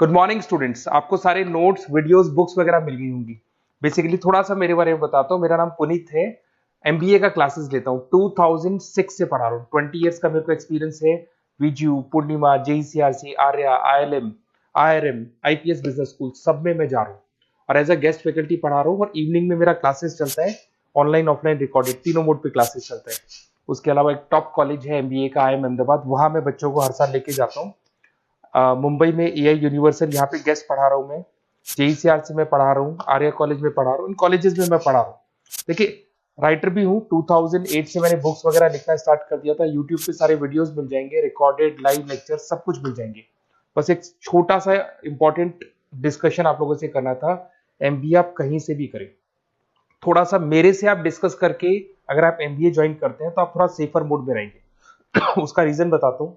Good morning students. आपको सारे notes videos books वगैरह मिल गई होंगी। बेसिकली थोड़ा सा मेरे बारे में बताता हूँ। मेरा नाम पुनीत है। एमबीए का क्लासेस लेता हूँ। 2006 से पढ़ा रहा हूँ। 20 इयर्स का मेरे को एक्सपीरियंस है। वीजू, Poornima, JECRC, Arya, ILM, IRM, IPS business school सब में मैं जा रहा हूँ और एज अ गेस्ट फैकल्टी पढ़ा रहा हूँ। और इवनिंग में मेरा क्लासेस चलता है, ऑनलाइन ऑफलाइन रिकॉर्डेड, तीनों मोड पे क्लासेस चलता है। उसके अलावा एक टॉप कॉलेज है एमबीए का, आईएम अहमदाबाद, वहां मैं बच्चों को हर साल लेके जाता हूँ। मुंबई में एआई यूनिवर्सल, यहाँ पे गेस्ट पढ़ा रहा हूँ मैं। जेईसीआरसी में पढ़ा रहा हूँ, आर्या कॉलेज में पढ़ा रहा हूँ। इन कॉलेजेस में मैं पढ़ा रहा हूँ। देखिए, राइटर भी हूँ। 2008 से मैंने बुक्स वगैरह लिखना स्टार्ट कर दिया था। यूट्यूब पे सारे वीडियोस मिल जाएंगे, रिकॉर्डेड लाइव लेक्चर सब कुछ मिल जाएंगे। बस एक छोटा सा इंपॉर्टेंट डिस्कशन आप लोगों से करना था। एमबीए आप कहीं से भी करें, थोड़ा सा मेरे से आप डिस्कस करके अगर आप एमबीए ज्वाइन करते हैं तो आप थोड़ा सेफर मोड में रहेंगे। उसका रीजन बताता हूँ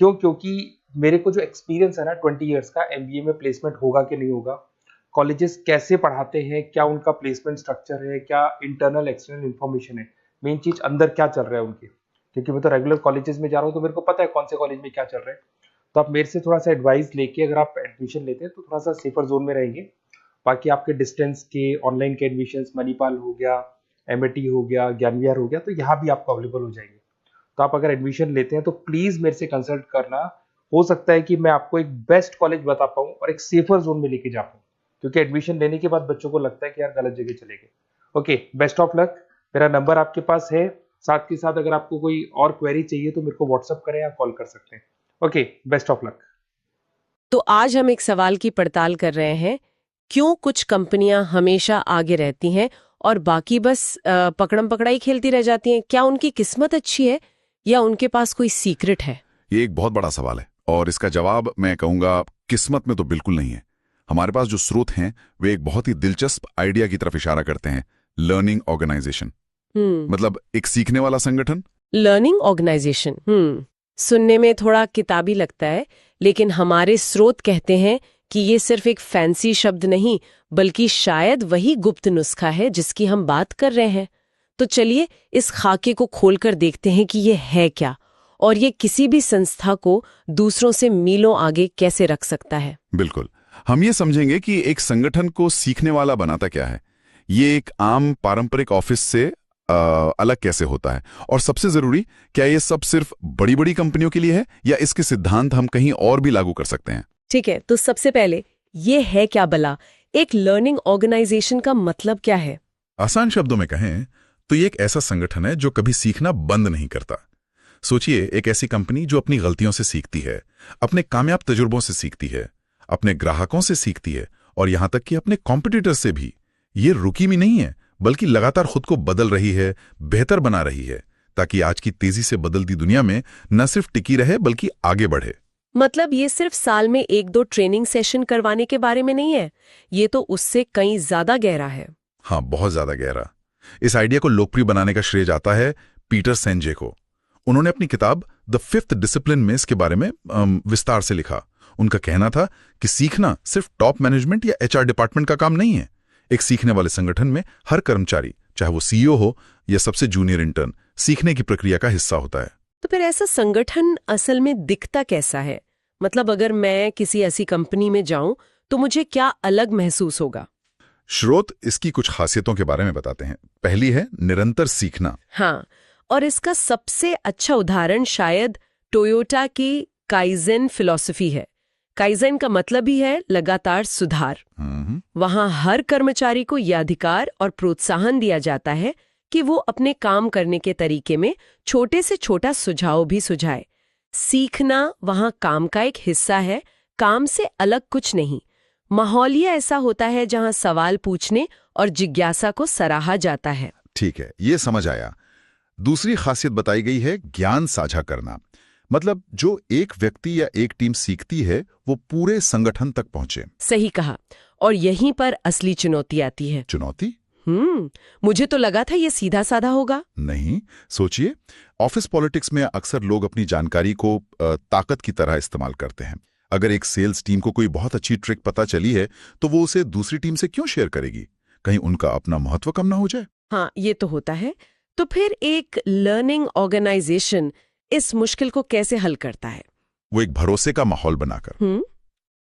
क्यों। क्योंकि मेरे को जो एक्सपीरियंस है ना 20 इयर्स का, एमबीए में प्लेसमेंट होगा कि नहीं होगा, कॉलेजेस कैसे पढ़ाते हैं, क्या उनका प्लेसमेंट स्ट्रक्चर है, क्या इंटरनल एक्सटर्नल इन्फॉर्मेशन है, मेन चीज अंदर क्या चल रहा है उनके। क्योंकि मैं तो रेगुलर कॉलेजेस में जा रहा हूँ तो मेरे को पता है कौन से कॉलेज में क्या चल रहा है। तो आप मेरे से थोड़ा सा एडवाइस लेके अगर आप एडमिशन लेते हैं तो थोड़ा सा सेफर जोन में रहेंगे। बाकी आपके डिस्टेंस के ऑनलाइन के एडमिशन, मणिपाल हो गया, एमएटी हो गया, ज्ञान विहार हो गया, तो यहाँ भी आपको अवेलेबल हो जाएंगे। तो आप अगर एडमिशन लेते हैं तो प्लीज मेरे से कंसल्ट करना। हो सकता है कि मैं आपको एक बेस्ट कॉलेज बता पाऊं और एक सेफर जोन में लेके जा पाऊं। क्योंकि एडमिशन लेने के बाद बच्चों को लगता है कि यार गलत जगह चले गए। Okay, best of luck. मेरा नंबर आपके पास है। साथ के साथ अगर आपको कोई और क्वेरी चाहिए तो मेरे को व्हाट्सअप करें या कॉल कर सकते हैं। Okay, best of luck. तो आज हम एक सवाल की पड़ताल कर रहे हैं, क्यों कुछ कंपनियां हमेशा आगे रहती हैं और बाकी बस पकड़म पकड़ाई खेलती रह जाती हैं। क्या उनकी किस्मत अच्छी है या उनके पास कोई सीक्रेट है? ये एक बहुत बड़ा सवाल है और इसका जवाब मैं कहूंगा किस्मत में तो बिल्कुल नहीं है। हमारे पास जो स्रोत हैं वे एक बहुत ही दिलचस्प आइडिया की तरफ इशारा करते हैं, लर्निंग ऑर्गेनाइजेशन। मतलब एक सीखने वाला संगठन। लर्निंग ऑर्गेनाइजेशन, सुनने में थोड़ा किताबी लगता है, लेकिन हमारे स्रोत कहते हैं कि ये सिर्फ एक फैंसी शब्द नहीं, बल्कि शायद वही गुप्त नुस्खा है जिसकी हम बात कर रहे हैं। तो चलिए इस खाके को खोलकर देखते हैं कि ये है क्या और ये किसी भी संस्था को दूसरों से मीलों आगे कैसे रख सकता है। बिल्कुल, हम ये समझेंगे कि एक संगठन को सीखने वाला बनाता क्या है, ये एक आम पारंपरिक ऑफिस से अलग कैसे होता है, और सबसे जरूरी, क्या ये सब सिर्फ बड़ी बड़ी कंपनियों के लिए है या इसके सिद्धांत हम कहीं और भी लागू कर सकते हैं। ठीक है, तो सबसे पहले ये है क्या भला, एक लर्निंग ऑर्गेनाइजेशन का मतलब क्या है? आसान शब्दों में कहें तो ये एक ऐसा संगठन है जो कभी सीखना बंद नहीं करता। सोचिए, एक ऐसी कंपनी जो अपनी गलतियों से सीखती है, अपने कामयाब तजुर्बों से सीखती है, अपने ग्राहकों से सीखती है और यहां तक कि अपने कॉम्पिटिटर से भी। ये रुकी भी नहीं है, बल्कि लगातार खुद को बदल रही है, बेहतर बना रही है, ताकि आज की तेजी से बदलती दुनिया में न सिर्फ टिकी रहे बल्कि आगे बढ़े। मतलब ये सिर्फ साल में एक दो ट्रेनिंग सेशन करवाने के बारे में नहीं है, ये तो उससे कहीं ज्यादा गहरा है। हाँ, बहुत ज्यादा गहरा। इस आइडिया को लोकप्रिय बनाने का श्रेय जाता है पीटर सेंजे को। उन्होंने अपनी किताब द फिफ्थ डिसिप्लिन में इसके बारे में विस्तार से लिखा। उनका कहना था कि सीखना सिर्फ टॉप मैनेजमेंट या एचआर डिपार्टमेंट का काम नहीं है। एक सीखने वाले संगठन में हर कर्मचारी, चाहे वो सीईओ हो या सबसे जूनियर इंटर्न, सीखने की प्रक्रिया का हिस्सा होता है। तो फिर ऐसा संगठन असल में दिखता कैसा है? मतलब अगर मैं किसी ऐसी कंपनी में जाऊं तो मुझे क्या अलग महसूस होगा? स्रोत इसकी कुछ खासियतों के बारे में बताते हैं। पहली है निरंतर सीखना। हाँ, और इसका सबसे अच्छा उदाहरण शायद टोयोटा की काइजेन फिलॉसफी है। काइजेन का मतलब ही है लगातार सुधार। वहां हर कर्मचारी को यह अधिकार और प्रोत्साहन दिया जाता है कि वो अपने काम करने के तरीके में छोटे से छोटा सुझाव भी सुझाए। सीखना वहां काम का एक हिस्सा है, काम से अलग कुछ नहीं। माहौल ही ऐसा होता है जहां सवाल पूछने और जिज्ञासा को सराहा जाता है। ठीक है, ये समझ आया। दूसरी खासियत बताई गई है ज्ञान साझा करना। मतलब जो एक व्यक्ति या एक टीम सीखती है वो पूरे संगठन तक पहुंचे। सही कहा, और यहीं पर असली चुनौती आती है। चुनौती? मुझे तो लगा था ये सीधा साधा होगा। नहीं, सोचिए, ऑफिस पॉलिटिक्स में अक्सर लोग अपनी जानकारी को ताकत की तरह इस्तेमाल करते हैं। अगर एक सेल्स टीम को कोई बहुत अच्छी ट्रिक पता चली है तो वो उसे दूसरी टीम से क्यों शेयर करेगी? कहीं उनका अपना महत्व कम ना हो जाए। हाँ, ये तो होता है। तो फिर एक लर्निंग ऑर्गेनाइजेशन इस मुश्किल को कैसे हल करता है? वो एक भरोसे का माहौल बनाकर।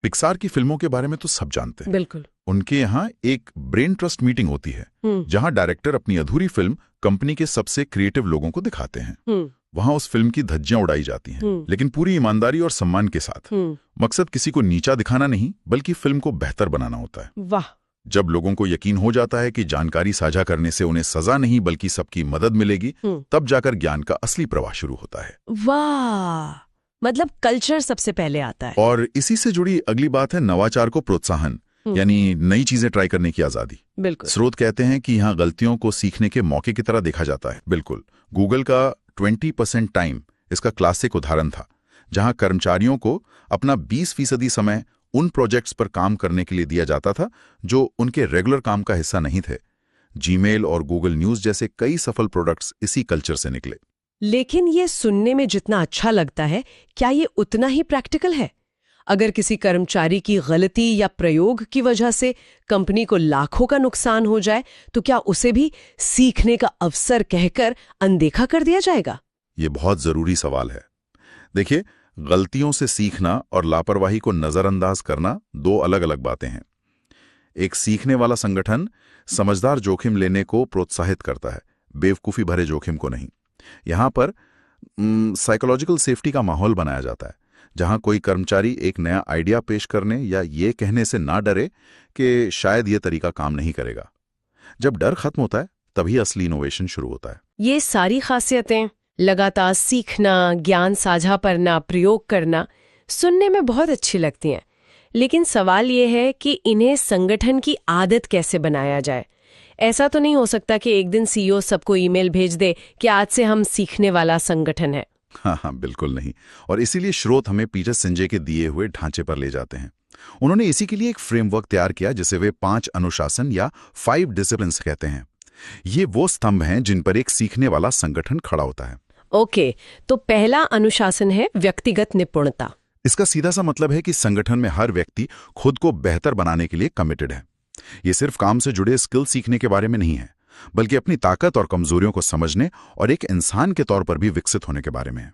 पिक्सार की फिल्मों के बारे में तो सब जानते हैं। बिल्कुल। उनके यहाँ एक ब्रेन ट्रस्ट मीटिंग होती है जहां डायरेक्टर अपनी अधूरी फिल्म कंपनी के सबसे क्रिएटिव लोगों को दिखाते हैं। वहां उस फिल्म की धज्जियां उड़ाई जाती हैं, लेकिन पूरी ईमानदारी और सम्मान के साथ। मकसद किसी को नीचा दिखाना नहीं, बल्कि फिल्म को बेहतर बनाना होता है। वाह। जब लोगों को यकीन हो जाता है कि जानकारी साझा करने से उन्हें सजा नहीं बल्कि सबकी मदद मिलेगी, तब जाकर ज्ञान का असली प्रवाह शुरू होता है। वाह, मतलब कल्चर सबसे पहले आता है। और इसी से जुड़ी अगली बात है नवाचार को प्रोत्साहन, यानी नई चीजें ट्राई करने की आजादी। बिल्कुल। स्रोत कहते हैं कि यहाँ गलतियों को सीखने के मौके की तरह देखा जाता है। बिल्कुल। गूगल का 20% टाइम इसका क्लासिक उदाहरण था, जहां कर्मचारियों को अपना 20% समय उन प्रोजेक्ट्स पर काम करने के लिए दिया जाता था जो उनके रेगुलर काम का हिस्सा नहीं थे। जीमेल और गूगल न्यूज जैसे कई सफल प्रोडक्ट्स इसी कल्चर से निकले। लेकिन ये सुनने में जितना अच्छा लगता है, क्या ये उतना ही प्रैक्टिकल है? अगर किसी कर्मचारी की गलती या प्रयोग की वजह से कंपनी को लाखों का नुकसान हो जाए, तो क्या उसे भी सीखने का अवसर कहकर अनदेखा कर दिया जाएगा? ये बहुत जरूरी सवाल है। देखिए, गलतियों से सीखना और लापरवाही को नजरअंदाज करना दो अलग अलग बातें हैं। एक सीखने वाला संगठन समझदार जोखिम लेने को प्रोत्साहित करता है, बेवकूफी भरे जोखिम को नहीं। यहां पर साइकोलॉजिकल सेफ्टी का माहौल बनाया जाता है, जहां कोई कर्मचारी एक नया आइडिया पेश करने या ये कहने से ना डरे कि शायद ये तरीका काम नहीं करेगा। जब डर खत्म होता है, तभी असली इनोवेशन शुरू होता है। ये सारी खासियतें, लगातार सीखना, ज्ञान साझा करना, प्रयोग करना, सुनने में बहुत अच्छी लगती हैं। लेकिन सवाल ये है कि इन्हें संगठन की आदत कैसे बनाया जाए। ऐसा तो नहीं हो सकता कि एक दिन सीईओ सबको ईमेल भेज दे कि आज से हम सीखने वाला संगठन है। हाँ, बिल्कुल नहीं। और इसीलिए स्रोत हमें पीटर सिंजे के दिए हुए ढांचे पर ले जाते हैं। उन्होंने इसी के लिए एक फ्रेमवर्क तैयार किया जिसे वे 5 अनुशासन या 5 डिसिप्लिन्स कहते हैं। ये वो स्तंभ हैं जिन पर एक सीखने वाला संगठन खड़ा होता है। ओके, तो पहला अनुशासन है व्यक्तिगत निपुणता। इसका सीधा सा मतलब है कि संगठन में हर व्यक्ति खुद को बेहतर बनाने के लिए कमिटेड है। ये सिर्फ काम से जुड़े स्किल सीखने के बारे में नहीं है, बल्कि अपनी ताकत और कमजोरियों को समझने और एक इंसान के तौर पर भी विकसित होने के बारे में है।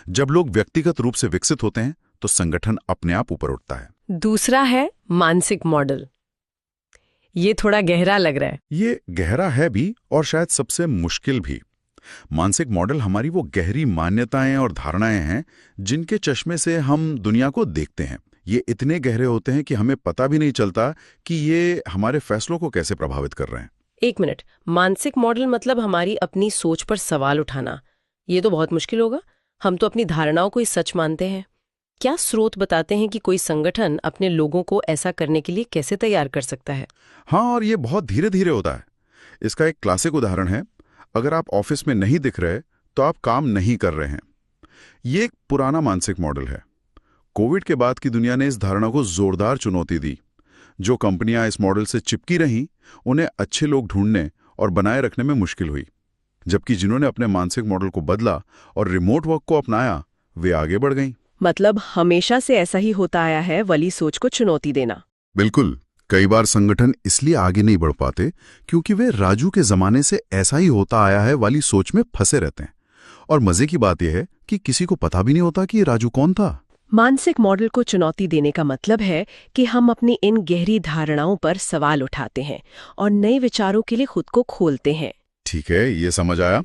जब लोग व्यक्तिगत रूप से विकसित होते हैं, तो संगठन अपने आप ऊपर उठता है। दूसरा है मानसिक मॉडल। ये थोड़ा गहरा लग रहा है। ये गहरा है भी और शायद सबसे मुश्किल भी। मानसिक मॉडल हमारी वो गहरी मान्यताएं और धारणाएं हैं जिनके चश्मे से हम दुनिया को देखते हैं। ये इतने गहरे होते हैं कि हमें पता भी नहीं चलता कि ये हमारे फैसलों को कैसे प्रभावित कर रहे हैं। एक मिनट, मानसिक मॉडल मतलब हमारी अपनी सोच पर सवाल उठाना। ये तो बहुत मुश्किल होगा। हम तो अपनी धारणाओं को ही सच मानते हैं। क्या स्रोत बताते हैं कि कोई संगठन अपने लोगों को ऐसा करने के लिए कैसे तैयार कर सकता है? हाँ, और ये बहुत धीरे धीरे होता है। इसका एक क्लासिक उदाहरण है, अगर आप ऑफिस में नहीं दिख रहे तो आप काम नहीं कर रहे हैं। ये एक पुराना मानसिक मॉडल है। कोविड के बाद की दुनिया ने इस धारणा को जोरदार चुनौती दी। जो कंपनियां इस मॉडल से चिपकी रहीं, उन्हें अच्छे लोग ढूंढने और बनाए रखने में मुश्किल हुई, जबकि जिन्होंने अपने मानसिक मॉडल को बदला और रिमोट वर्क को अपनाया, वे आगे बढ़ गईं। मतलब हमेशा से ऐसा ही होता आया है, वाली सोच को चुनौती देना। बिल्कुल। कई बार संगठन इसलिए आगे नहीं बढ़ पाते क्योंकि वे राजू के जमाने से ऐसा ही होता आया है वाली सोच में फंसे रहते हैं। और मजे की बात यह है कि किसी को पता भी नहीं होता कि राजू कौन था। मानसिक मॉडल को चुनौती देने का मतलब है कि हम अपनी इन गहरी धारणाओं पर सवाल उठाते हैं और नए विचारों के लिए खुद को खोलते हैं। ठीक है, ये समझ आया।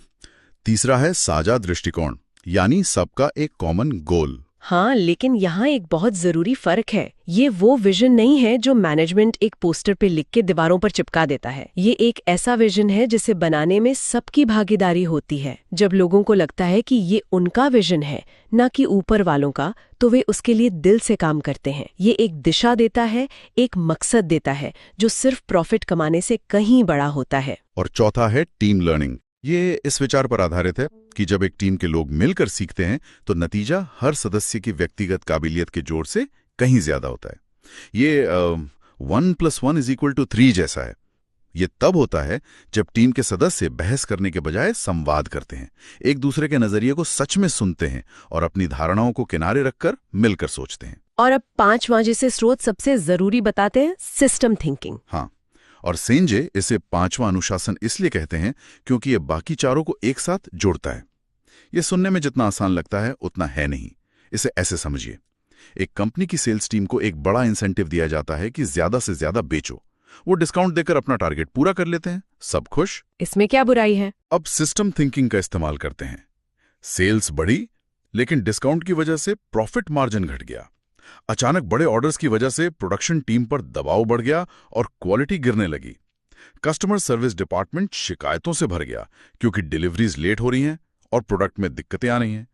तीसरा है साझा दृष्टिकोण, यानी सबका एक कॉमन गोल। हाँ, लेकिन यहाँ एक बहुत जरूरी फर्क है। ये वो विजन नहीं है जो मैनेजमेंट एक पोस्टर पे लिख के दीवारों पर चिपका देता है। ये एक ऐसा विजन है जिसे बनाने में सबकी भागीदारी होती है। जब लोगों को लगता है कि ये उनका विजन है, न कि ऊपर वालों का, तो वे उसके लिए दिल से काम करते हैं। ये एक दिशा देता है, एक मकसद देता है, जो सिर्फ प्रॉफिट कमाने से कहीं बड़ा होता है। और चौथा है टीम लर्निंग। ये इस विचार पर आधारित है कि जब एक टीम के लोग मिलकर सीखते हैं तो नतीजा हर सदस्य की व्यक्तिगत काबिलियत के जोर से कहीं ज्यादा होता है। ये 1+1=3 जैसा है। ये तब होता है जब टीम के सदस्य बहस करने के बजाय संवाद करते हैं, एक दूसरे के नजरिए को सच में सुनते हैं और अपनी धारणाओं को किनारे रखकर मिलकर सोचते हैं। और अब 5वां जिसे स्रोत सबसे जरूरी बताते हैं, सिस्टम थिंकिंग। हाँ, और सेंजे इसे 5वां अनुशासन इसलिए कहते हैं क्योंकि ये बाकी चारों को एक साथ जोड़ता है। ये सुनने में जितना आसान लगता है उतना है नहीं। इसे ऐसे समझिए, एक कंपनी की सेल्स टीम को एक बड़ा इंसेंटिव दिया जाता है कि ज्यादा से ज्यादा बेचो। वो डिस्काउंट देकर अपना टारगेट पूरा कर लेते हैं, सब खुश। इसमें क्या बुराई है? अब सिस्टम थिंकिंग का इस्तेमाल करते हैं। सेल्स बढ़ी, लेकिन डिस्काउंट की वजह से प्रॉफिट मार्जिन घट गया। अचानक बड़े ऑर्डर्स की वजह से प्रोडक्शन टीम पर दबाव बढ़ गया और क्वालिटी गिरने लगी। कस्टमर सर्विस डिपार्टमेंट शिकायतों से भर गया क्योंकि डिलीवरीज लेट हो रही हैं और प्रोडक्ट में दिक्कतें आ रही हैं।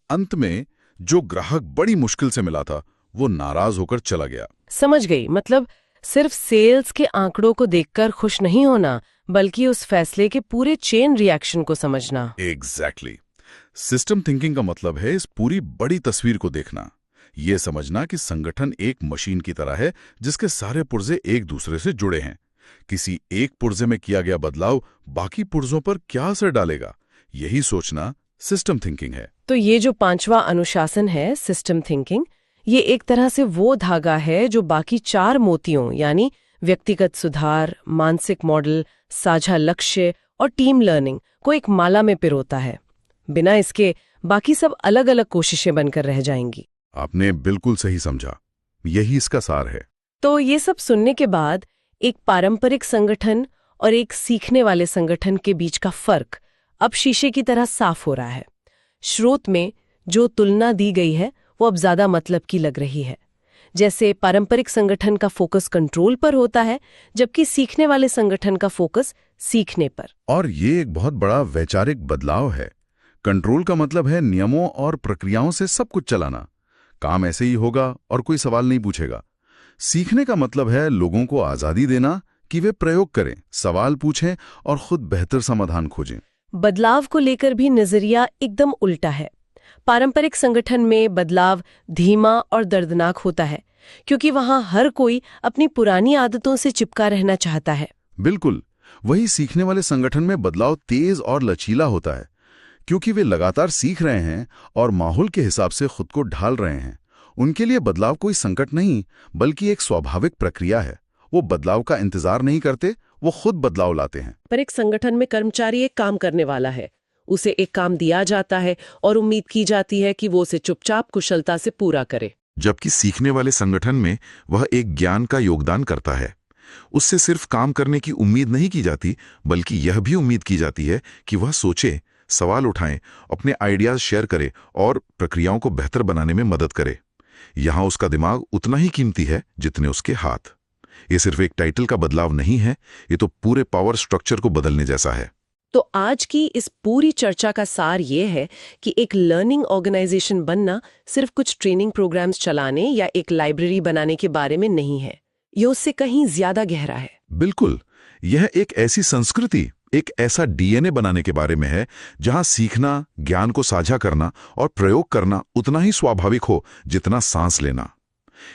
अंत में जो ग्राहक बड़ी मुश्किल से मिला था, वो नाराज होकर चला गया। समझ गई। मतलब सिर्फ सेल्स के आंकड़ों को देखकर खुश नहीं होना, बल्कि उस फैसले के पूरे चेन रिएक्शन को समझना। एग्जैक्टली। सिस्टम थिंकिंग का मतलब है इस पूरी बड़ी तस्वीर को देखना, ये समझना कि संगठन एक मशीन की तरह है जिसके सारे पुर्जे एक दूसरे से जुड़े हैं। किसी एक पुर्जे में किया गया बदलाव बाकी पुर्जों पर क्या असर डालेगा, यही सोचना सिस्टम थिंकिंग है। तो ये जो 5वां अनुशासन है, सिस्टम थिंकिंग, ये एक तरह से वो धागा है जो बाकी 4 मोतियों यानी व्यक्तिगत सुधार, मानसिक मॉडल, साझा लक्ष्य और टीम लर्निंग को एक माला में पिरोता है। बिना इसके बाकी सब अलग अलग कोशिशें बनकर रह जाएंगी। आपने बिल्कुल सही समझा, यही इसका सार है। तो ये सब सुनने के बाद एक पारंपरिक संगठन और एक सीखने वाले संगठन के बीच का फर्क अब शीशे की तरह साफ हो रहा है। स्रोत में जो तुलना दी गई है वो अब ज्यादा मतलब की लग रही है। जैसे पारंपरिक संगठन का फोकस कंट्रोल पर होता है, जबकि सीखने वाले संगठन का फोकस सीखने पर। और ये एक बहुत बड़ा वैचारिक बदलाव है। कंट्रोल का मतलब है नियमों और प्रक्रियाओं से सब कुछ चलाना, काम ऐसे ही होगा और कोई सवाल नहीं पूछेगा। सीखने का मतलब है लोगों को आजादी देना कि वे प्रयोग करें, सवाल पूछें और खुद बेहतर समाधान खोजें। बदलाव को लेकर भी नजरिया एकदम उल्टा है। पारंपरिक संगठन में बदलाव धीमा और दर्दनाक होता है, क्योंकि वहां हर कोई अपनी पुरानी आदतों से चिपका रहना चाहता है। बिल्कुल। वही सीखने वाले संगठन में बदलाव तेज और लचीला होता है, क्योंकि वे लगातार सीख रहे हैं और माहौल के हिसाब से खुद को ढाल रहे हैं। उनके लिए बदलाव कोई संकट नहीं, बल्कि एक स्वाभाविक प्रक्रिया है। वो बदलाव का इंतजार नहीं करते, वो खुद बदलाव लाते हैं। पर एक संगठन में कर्मचारी एक काम करने वाला है, उसे एक काम दिया जाता है और उम्मीद की जाती है कि वो उसे चुपचाप कुशलता से पूरा करे। जबकि सीखने वाले संगठन में वह एक ज्ञान का योगदान करता है। उससे सिर्फ काम करने की उम्मीद नहीं की जाती, बल्कि यह भी उम्मीद की जाती है कि वह सोचे, सवाल उठाएं, अपने आइडियाज शेयर करे और प्रक्रियाओं को बेहतर बनाने में मदद करे। यहां उसका दिमाग उतना ही कीमती है जितने उसके हाथ। ये सिर्फ एक टाइटल का बदलाव नहीं है, ये तो पूरे पावर स्ट्रक्चर को बदलने जैसा है। तो आज की इस पूरी चर्चा का सार ये है कि एक लर्निंग ऑर्गेनाइजेशन बनना सिर्फ कुछ ट्रेनिंग प्रोग्राम्स चलाने या एक लाइब्रेरी बनाने के बारे में नहीं है। ये उससे कहीं ज्यादा गहरा है। बिल्कुल। यह एक ऐसी संस्कृति, एक ऐसा डीएनए बनाने के बारे में है जहां सीखना, ज्ञान को साझा करना और प्रयोग करना उतना ही स्वाभाविक हो जितना सांस लेना।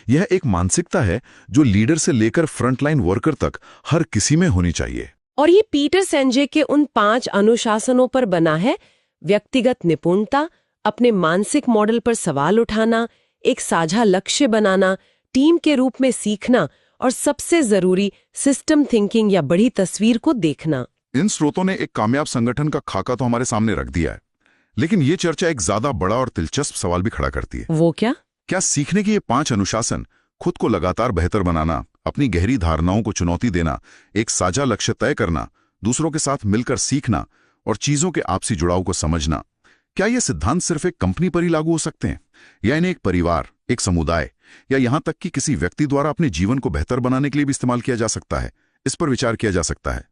यह एक मानसिकता है जो लीडर से लेकर फ्रंटलाइन वर्कर तक हर किसी में होनी चाहिए। और ये पीटर सेंजे के उन 5 अनुशासनों पर बना है। व्यक्तिगत निपुणता, अपने मानसिक मॉडल पर सवाल उठाना, एक साझा लक्ष्य बनाना, टीम के रूप में सीखना और सबसे जरूरी सिस्टम थिंकिंग या बड़ी तस्वीर को देखना। इन स्रोतों ने एक कामयाब संगठन का खाका तो हमारे सामने रख दिया है, लेकिन ये चर्चा एक ज्यादा बड़ा और दिलचस्प सवाल भी खड़ा करती है। वो क्या? क्या सीखने के ये 5 अनुशासन, खुद को लगातार बेहतर बनाना, अपनी गहरी धारणाओं को चुनौती देना, एक साझा लक्ष्य तय करना, दूसरों के साथ मिलकर सीखना और चीजों के आपसी जुड़ाव को समझना, क्या ये सिद्धांत सिर्फ एक कंपनी पर ही लागू हो सकते हैं, या इन्हें एक परिवार, एक समुदाय या यहां तक कि किसी व्यक्ति द्वारा अपने जीवन को बेहतर बनाने के लिए भी इस्तेमाल किया जा सकता है? इस पर विचार किया जा सकता है।